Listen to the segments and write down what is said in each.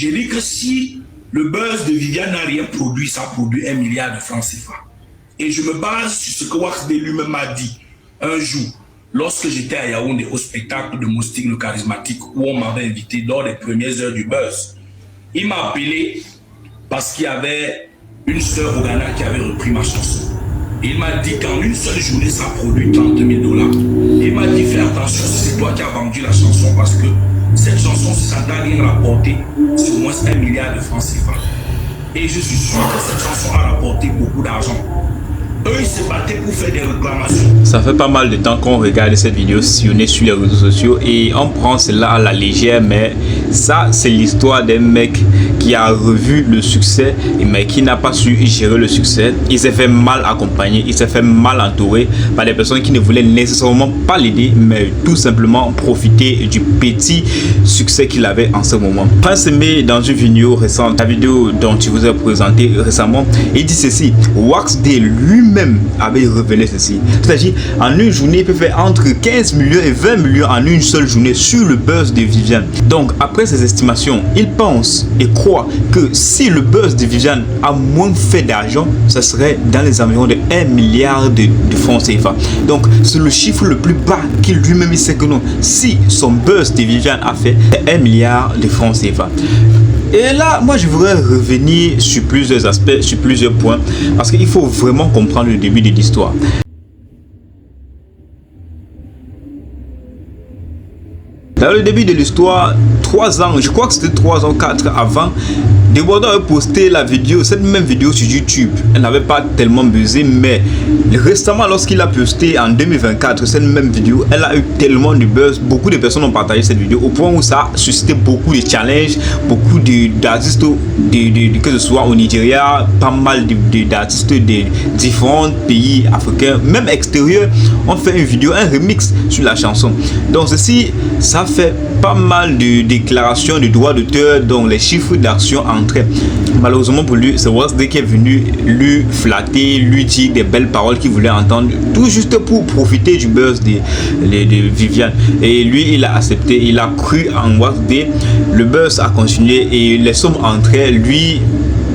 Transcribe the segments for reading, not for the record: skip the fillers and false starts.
J'ai dit que si le buzz de Viviane n'a rien produit, ça produit 1 milliard de francs CFA. Et je me base sur ce que Wax D lui-même m'a dit un jour, lorsque j'étais à Yaoundé au spectacle de Moustique le charismatique, où on m'avait invité lors des premières heures du buzz. Il m'a appelé parce qu'il y avait une sœur au Ghana qui avait repris ma chanson. Il m'a dit qu'en une seule journée, ça produit 30 000 $. Il m'a dit, fais attention si c'est toi qui as vendu la chanson parce que cette chanson, si ça t'a rien rapporté, c'est au moins 1 milliard de francs CFA. Et je suis sûr que cette chanson a rapporté beaucoup d'argent. Eux, ils se battaient pour faire des réclamations. Ça fait pas mal de temps qu'on regarde cette vidéo sillonnée sur les réseaux sociaux et on prend cela à la légère, mais ça, c'est l'histoire d'un mec qui a revu le succès, mais qui n'a pas su gérer le succès. Il s'est fait mal accompagner, il s'est fait mal entouré par des personnes qui ne voulaient nécessairement pas l'aider, mais tout simplement profiter du petit succès qu'il avait en ce moment. Prince Aimé, dans une vidéo récente, la vidéo dont je vous ai présenté récemment, il dit ceci: Wax D lui-même avait révélé ceci. C'est-à-dire, en une journée, il peut faire entre 15 millions et 20 millions en une seule journée sur le buzz de Viviane. Donc, après ces estimations, il pense et croit que si le buzz de Viviane a moins fait d'argent, ce serait dans les environs de 1 milliard de francs CFA. Donc, c'est le chiffre le plus bas qu'il lui-même sait que non. Si son buzz de Viviane a fait 1 milliard de francs CFA. Et là, moi, je voudrais revenir sur plusieurs aspects, sur plusieurs points, parce qu'il faut vraiment comprendre le début de l'histoire. Dans le début de l'histoire, 3 ans, je crois que c'était 3 ans, 4 avant, Debordo avait posté la vidéo, cette même vidéo sur YouTube. Elle n'avait pas tellement buzzé, mais récemment, lorsqu'il a posté en 2024 cette même vidéo, elle a eu tellement de buzz. Beaucoup de personnes ont partagé cette vidéo au point où ça a suscité beaucoup de challenges, beaucoup d'artistes, que ce soit au Nigeria, pas mal d'artistes de différents pays africains, même extérieurs, ont fait une vidéo, un remix sur la chanson. Donc ceci, ça fait pas mal de déclarations de droits d'auteur, dont les chiffres d'action entraient. Malheureusement pour lui, c'est Wax D qui est venu lui flatter, lui dire des belles paroles qu'il voulait entendre, tout juste pour profiter du buzz de Viviane. Et lui, il a accepté, il a cru en Wax D. Le buzz a continué et les sommes entraient. Lui,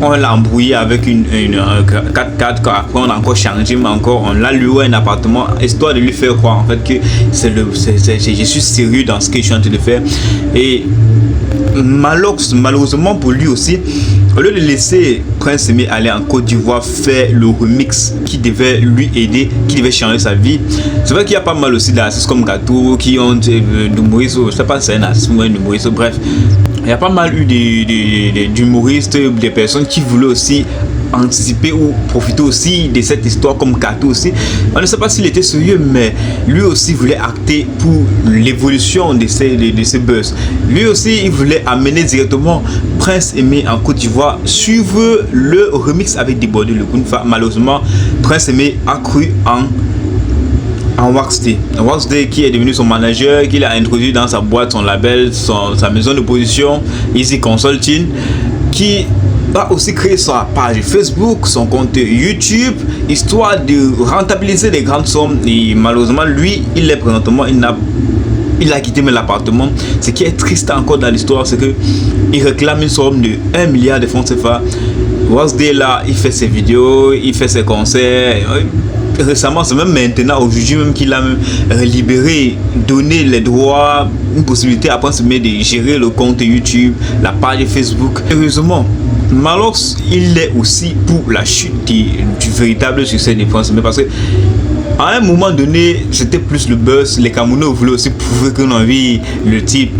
on l'a embrouillé avec une 4x4, après on a encore changé, mais encore on l'a loué un appartement, histoire de lui faire croire en fait que je suis sérieux dans ce que je suis en train de faire. Et malheureusement pour lui aussi, au lieu de laisser Prince Aimé aller en Côte d'Ivoire faire le remix qui devait lui aider, qui devait changer sa vie, c'est vrai qu'il y a pas mal aussi d'artistes comme Gato qui ont d'humoristes, je sais pas si c'est un artiste ou un humoriste, bref. Il y a pas mal eu d'humoristes, des personnes qui voulaient aussi anticiper ou profiter aussi de cette histoire, comme Kato aussi. On ne sait pas s'il était sérieux, mais lui aussi voulait acter pour l'évolution de ces buzz. Lui aussi, il voulait amener directement Prince Aimé en Côte d'Ivoire, suivre le remix avec Debordo le Kunfa. Malheureusement, Prince Aimé a cru en Wax D. Wax D qui est devenu son manager, qu'il a introduit dans sa boîte, son label, sa maison de production, Easy Consulting, qui a aussi créé sa page Facebook, son compte YouTube, histoire de rentabiliser les grandes sommes. Et malheureusement, lui, il est présentement, il a quitté l'appartement. Ce qui est triste encore dans l'histoire, c'est que il réclame une somme de 1 milliard de francs CFA. Wax D là, il fait ses vidéos, il fait ses concerts. Récemment, c'est même maintenant, aujourd'hui même, qu'il a libéré, donné les droits, une possibilité à Prince Aimé de gérer le compte YouTube, la page Facebook. Heureusement, malheureusement, il est aussi pour la chute du véritable succès de Prince Aimé, parce que à un moment donné, c'était plus le buzz. Les Camerounais voulaient aussi prouver que non, oui, le titre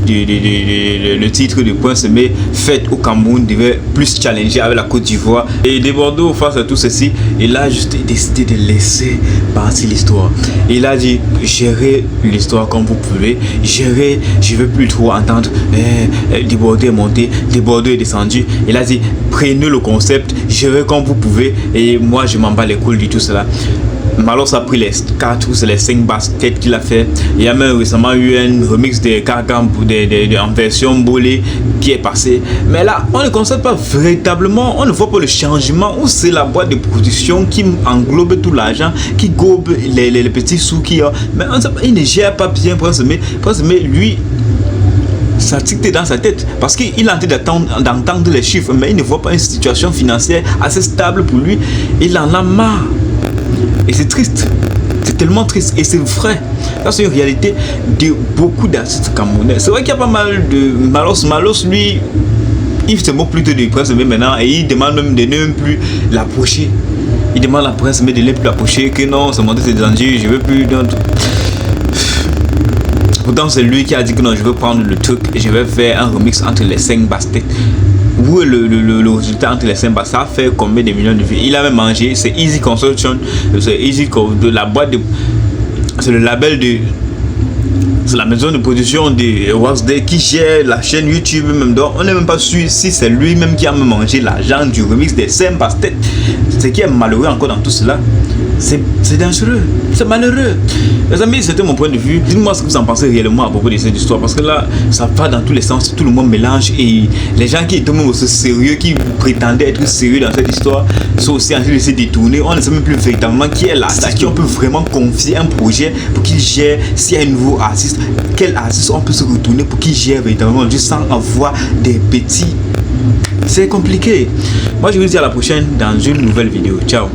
de Prince Aimé fait au Cameroun devait plus challenger avec la Côte d'Ivoire. Et Debordo, face à tout ceci, il a juste décidé de laisser partir l'histoire. Il a dit: gérez l'histoire comme vous pouvez, gérez, je ne veux plus trop entendre Debordo est monté, Debordo est descendu. Il a dit: prenez le concept, gérez comme vous pouvez, et moi je m'en bats les couilles du tout cela. Malheureusement, ça a pris les 4 ou les 5 baskets qu'il a fait. Il y a même récemment eu un remix de Kakam en version bolée qui est passé. Mais là, on ne constate pas véritablement, on ne voit pas le changement, où c'est la boîte de production qui englobe tout l'argent, qui gobe les petits sous qu'il y a. Mais on sait pas, il ne gère pas bien Prince Aimé. Prince Aimé, lui, ça tique dans sa tête parce qu'il est en train d'entendre les chiffres, mais il ne voit pas une situation financière assez stable pour lui. Il en a marre. Et c'est triste. C'est tellement triste. Et c'est vrai. Ça, c'est une réalité de beaucoup d'artistes camerounais. C'est vrai qu'il y a pas mal de Malos. Malos, lui, il se moque plutôt du prince maintenant et il demande même de ne même plus l'approcher. Il demande à la presse mais de ne plus l'approcher, que non, ça monte, c'est danger, je veux plus. Donc... Pourtant, c'est lui qui a dit que non, je veux prendre le truc et je vais faire un remix entre les 5 basket. Où le résultat entre les 5 basket, ça fait combien de millions de vues? Il a même mangé, c'est Easy Construction, c'est Easy de la boîte de. C'est le label de. C'est la maison de production de Waxday qui gère la chaîne YouTube même. Donc on n'est même pas sûr si c'est lui-même qui a mangé l'argent du remix des 5 basket. Ce qui est malheureux encore dans tout cela, c'est dangereux, c'est malheureux. Les amis, c'était mon point de vue. Dites-moi ce que vous en pensez réellement à propos de cette histoire, parce que là, ça va dans tous les sens, tout le monde mélange et les gens qui étaient même aussi sérieux, qui prétendaient être sérieux dans cette histoire, sont aussi en train de se détourner. On ne sait même plus véritablement qui est l'artiste, à qui on peut vraiment confier un projet pour qu'il gère. S'il y a un nouveau artiste, quel artiste on peut se retourner pour qu'il gère véritablement, juste sans avoir des petits. C'est compliqué. Moi, je vous dis à la prochaine dans une nouvelle vidéo. Ciao.